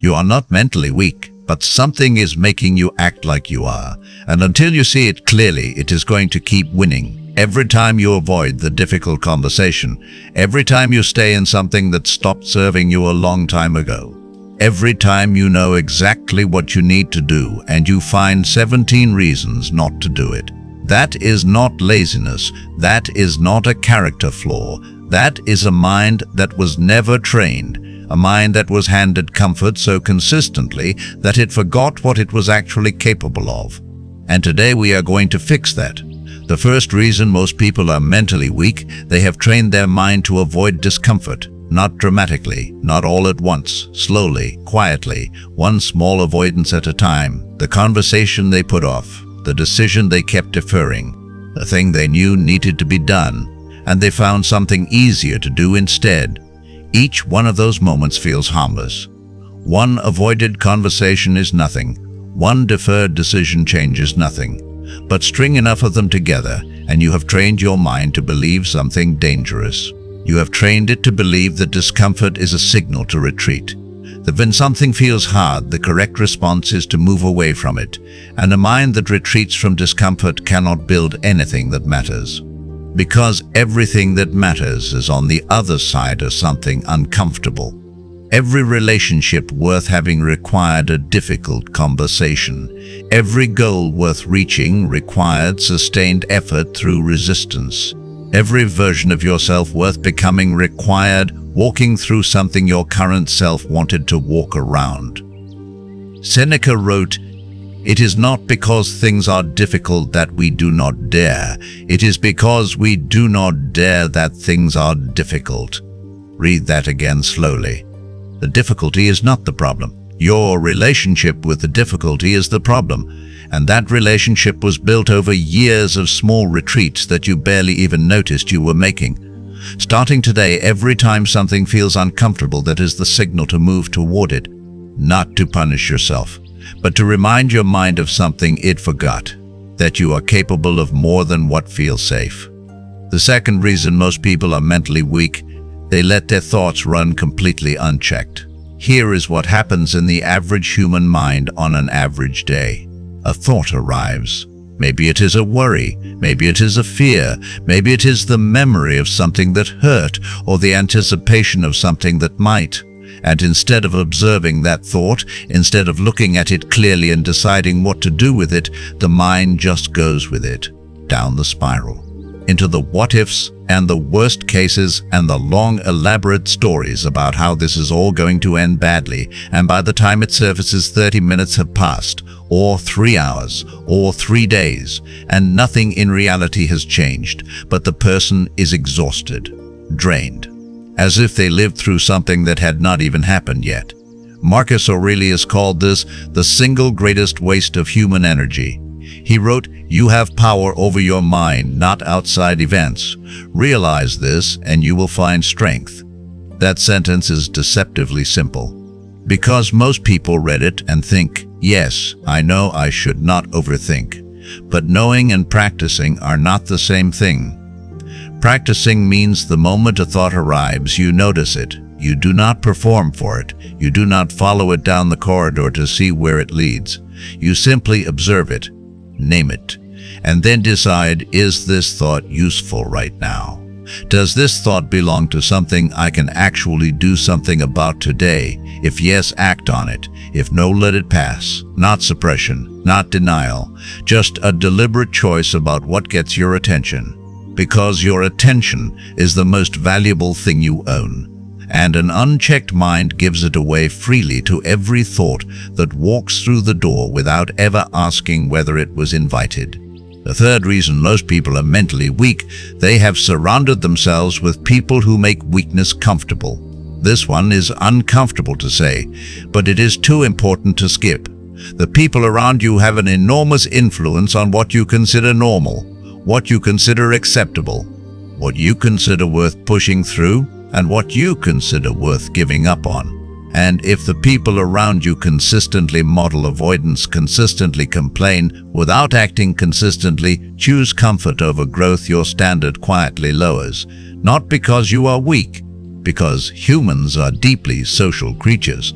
You are not mentally weak, but something is making you act like you are. And until you see it clearly, it is going to keep winning. Every time you avoid the difficult conversation, every time you stay in something that stopped serving you a long time ago, every time you know exactly what you need to do and you find 17 reasons not to do it. That is not laziness. That is not a character flaw. That is a mind that was never trained, a mind that was handed comfort so consistently that it forgot what it was actually capable of. And today we are going to fix that. The first reason most people are mentally weak, they have trained their mind to avoid discomfort. Not dramatically, not all at once, slowly, quietly, one small avoidance at a time. The conversation they put off, the decision they kept deferring, the thing they knew needed to be done, and they found something easier to do instead. Each one of those moments feels harmless. One avoided conversation is nothing. One deferred decision changes nothing. But string enough of them together, and you have trained your mind to believe something dangerous. You have trained it to believe that discomfort is a signal to retreat. That when something feels hard, the correct response is to move away from it. And a mind that retreats from discomfort cannot build anything that matters. Because everything that matters is on the other side of something uncomfortable. Every relationship worth having required a difficult conversation. Every goal worth reaching required sustained effort through resistance. Every version of yourself worth becoming required walking through something your current self wanted to walk around. Seneca wrote, "It is not because things are difficult that we do not dare. It is because we do not dare that things are difficult." Read that again slowly. The difficulty is not the problem. Your relationship with the difficulty is the problem. And that relationship was built over years of small retreats that you barely even noticed you were making. Starting today, every time something feels uncomfortable, that is the signal to move toward it. Not to punish yourself, but to remind your mind of something it forgot, that you are capable of more than what feels safe. The second reason most people are mentally weak, they let their thoughts run completely unchecked. Here is what happens in the average human mind on an average day. A thought arrives. Maybe it is a worry, maybe it is a fear, maybe it is the memory of something that hurt or the anticipation of something that might. And instead of observing that thought, instead of looking at it clearly and deciding what to do with it, the mind just goes with it, down the spiral, into the what-ifs and the worst cases and the long, elaborate stories about how this is all going to end badly, and by the time it surfaces 30 minutes have passed, or 3 hours, or 3 days, and nothing in reality has changed, but the person is exhausted, drained, as if they lived through something that had not even happened yet. Marcus Aurelius called this the single greatest waste of human energy. He wrote, "You have power over your mind, not outside events. Realize this and you will find strength." That sentence is deceptively simple. Because most people read it and think, yes, I know I should not overthink. But knowing and practicing are not the same thing. Practicing means the moment a thought arrives, you notice it. You do not perform for it. You do not follow it down the corridor to see where it leads. You simply observe it, name it, and then decide, is this thought useful right now? Does this thought belong to something I can actually do something about today? If yes, act on it. If no, let it pass. Not suppression, not denial, just a deliberate choice about what gets your attention. Because your attention is the most valuable thing you own. And an unchecked mind gives it away freely to every thought that walks through the door without ever asking whether it was invited. The third reason most people are mentally weak, they have surrounded themselves with people who make weakness comfortable. This one is uncomfortable to say, but it is too important to skip. The people around you have an enormous influence on what you consider normal, what you consider acceptable, what you consider worth pushing through, and what you consider worth giving up on. And if the people around you consistently model avoidance, consistently complain, without acting consistently, choose comfort over growth, your standard quietly lowers. Not because you are weak, because humans are deeply social creatures.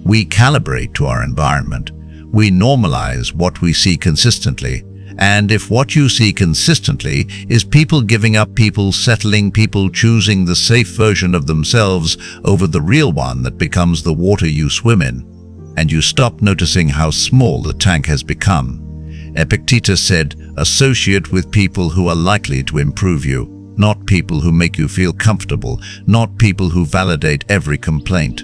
We calibrate to our environment. We normalize what we see consistently. And if what you see consistently is people giving up, people settling, people choosing the safe version of themselves over the real one that becomes the water you swim in, and you stop noticing how small the tank has become. Epictetus said, associate with people who are likely to improve you, not people who make you feel comfortable, not people who validate every complaint,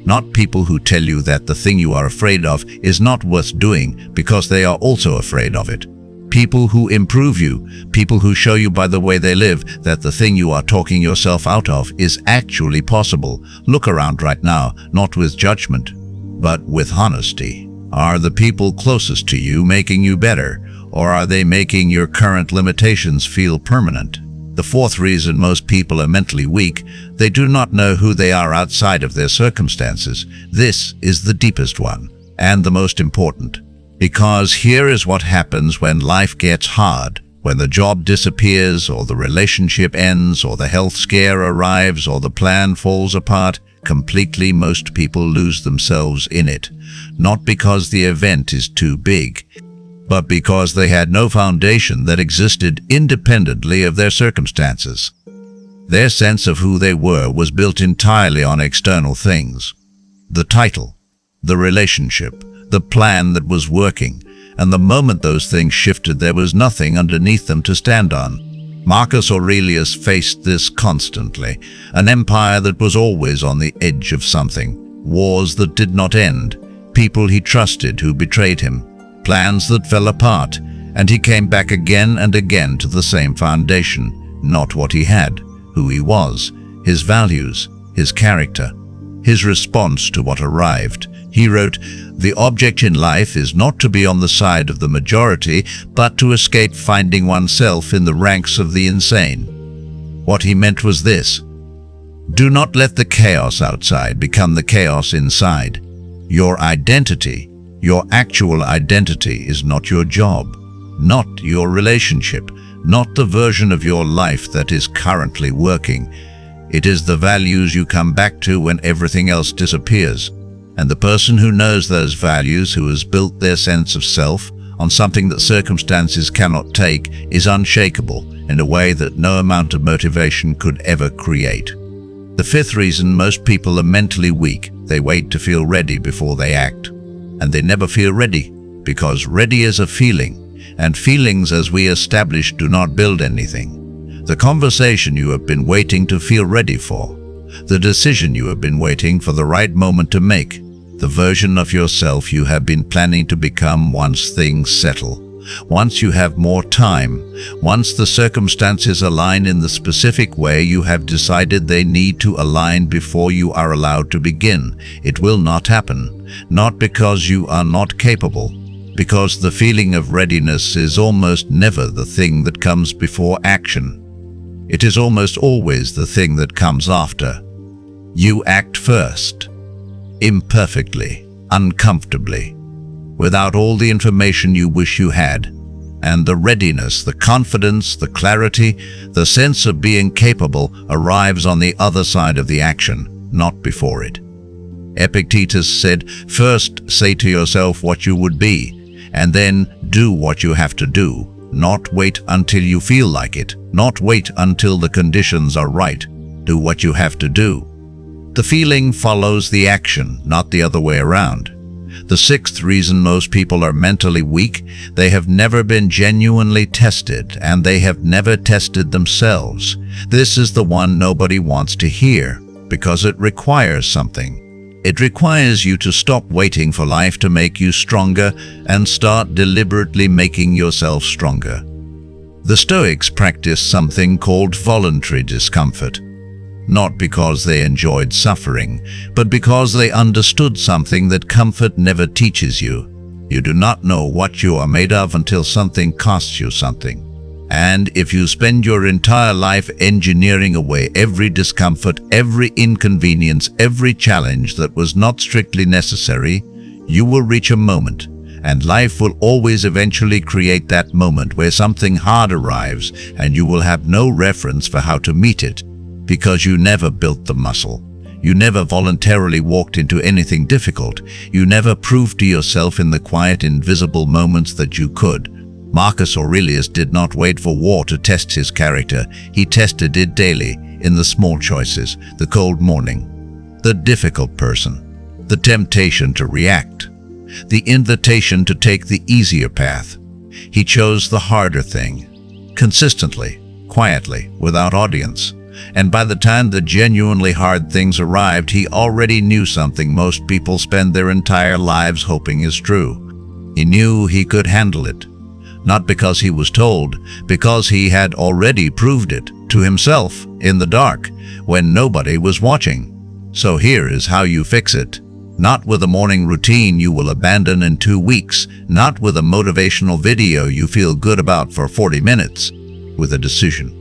not people who tell you that the thing you are afraid of is not worth doing because they are also afraid of it. People who improve you, people who show you by the way they live that the thing you are talking yourself out of is actually possible. Look around right now, not with judgment, but with honesty. Are the people closest to you making you better, or are they making your current limitations feel permanent? The fourth reason most people are mentally weak, they do not know who they are outside of their circumstances. This is the deepest one, and the most important. Because here is what happens when life gets hard, when the job disappears, or the relationship ends, or the health scare arrives, or the plan falls apart. Completely, most people lose themselves in it, not because the event is too big, but because they had no foundation that existed independently of their circumstances. Their sense of who they were was built entirely on external things. The title, the relationship, the plan that was working, and the moment those things shifted, there was nothing underneath them to stand on. Marcus Aurelius faced this constantly, an empire that was always on the edge of something, wars that did not end, people he trusted who betrayed him, plans that fell apart, and he came back again and again to the same foundation, not what he had, who he was, his values, his character, his response to what arrived. He wrote, "The object in life is not to be on the side of the majority, but to escape finding oneself in the ranks of the insane." What he meant was this: do not let the chaos outside become the chaos inside. Your identity, your actual identity, is not your job, not your relationship, not the version of your life that is currently working. It is the values you come back to when everything else disappears. And the person who knows those values, who has built their sense of self on something that circumstances cannot take, is unshakable in a way that no amount of motivation could ever create. The fifth reason most people are mentally weak, they wait to feel ready before they act. And they never feel ready, because ready is a feeling, and feelings, as we established, do not build anything. The conversation you have been waiting to feel ready for, the decision you have been waiting for the right moment to make, the version of yourself you have been planning to become once things settle, once you have more time, once the circumstances align in the specific way you have decided they need to align before you are allowed to begin. It will not happen, not because you are not capable, because the feeling of readiness is almost never the thing that comes before action. It is almost always the thing that comes after. You act first, imperfectly, uncomfortably, without all the information you wish you had, and the readiness, the confidence, the clarity, the sense of being capable arrives on the other side of the action, not before it. Epictetus said, first say to yourself what you would be, and then do what you have to do. Not wait until you feel like it. Not wait until the conditions are right. Do what you have to do. The feeling follows the action, not the other way around. The sixth reason most people are mentally weak, they have never been genuinely tested, and they have never tested themselves. This is the one nobody wants to hear, because it requires something. It requires you to stop waiting for life to make you stronger and start deliberately making yourself stronger. The Stoics practiced something called voluntary discomfort, not because they enjoyed suffering, but because they understood something that comfort never teaches you. You do not know what you are made of until something costs you something. And if you spend your entire life engineering away every discomfort, every inconvenience, every challenge that was not strictly necessary, you will reach a moment, and life will always eventually create that moment where something hard arrives and you will have no reference for how to meet it, because you never built the muscle. You never voluntarily walked into anything difficult. You never proved to yourself in the quiet, invisible moments that you could. Marcus Aurelius did not wait for war to test his character. He tested it daily, in the small choices, the cold morning, the difficult person, the temptation to react, the invitation to take the easier path. He chose the harder thing, consistently, quietly, without audience. And by the time the genuinely hard things arrived, he already knew something most people spend their entire lives hoping is true. He knew he could handle it. Not because he was told, because he had already proved it to himself in the dark when nobody was watching. So here is how you fix it. Not with a morning routine you will abandon in 2 weeks, not with a motivational video you feel good about for 40 minutes, with a decision.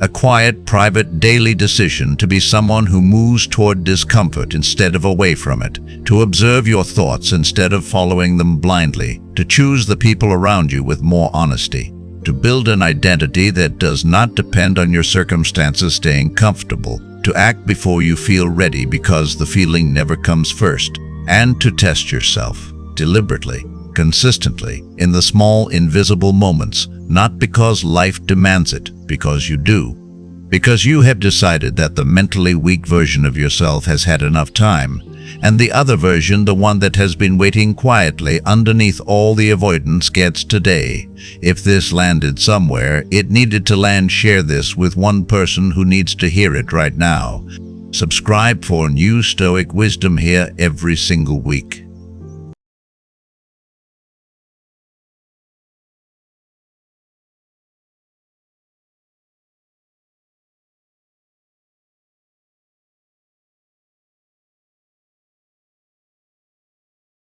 A quiet, private, daily decision to be someone who moves toward discomfort instead of away from it, to observe your thoughts instead of following them blindly, to choose the people around you with more honesty, to build an identity that does not depend on your circumstances staying comfortable, to act before you feel ready because the feeling never comes first, and to test yourself, deliberately, consistently, in the small, invisible moments, not because life demands it, because you do. Because you have decided that the mentally weak version of yourself has had enough time, and the other version, the one that has been waiting quietly underneath all the avoidance, gets today. If this landed somewhere, it needed to land. Share this with one person who needs to hear it right now. Subscribe for new Stoic wisdom here every single week.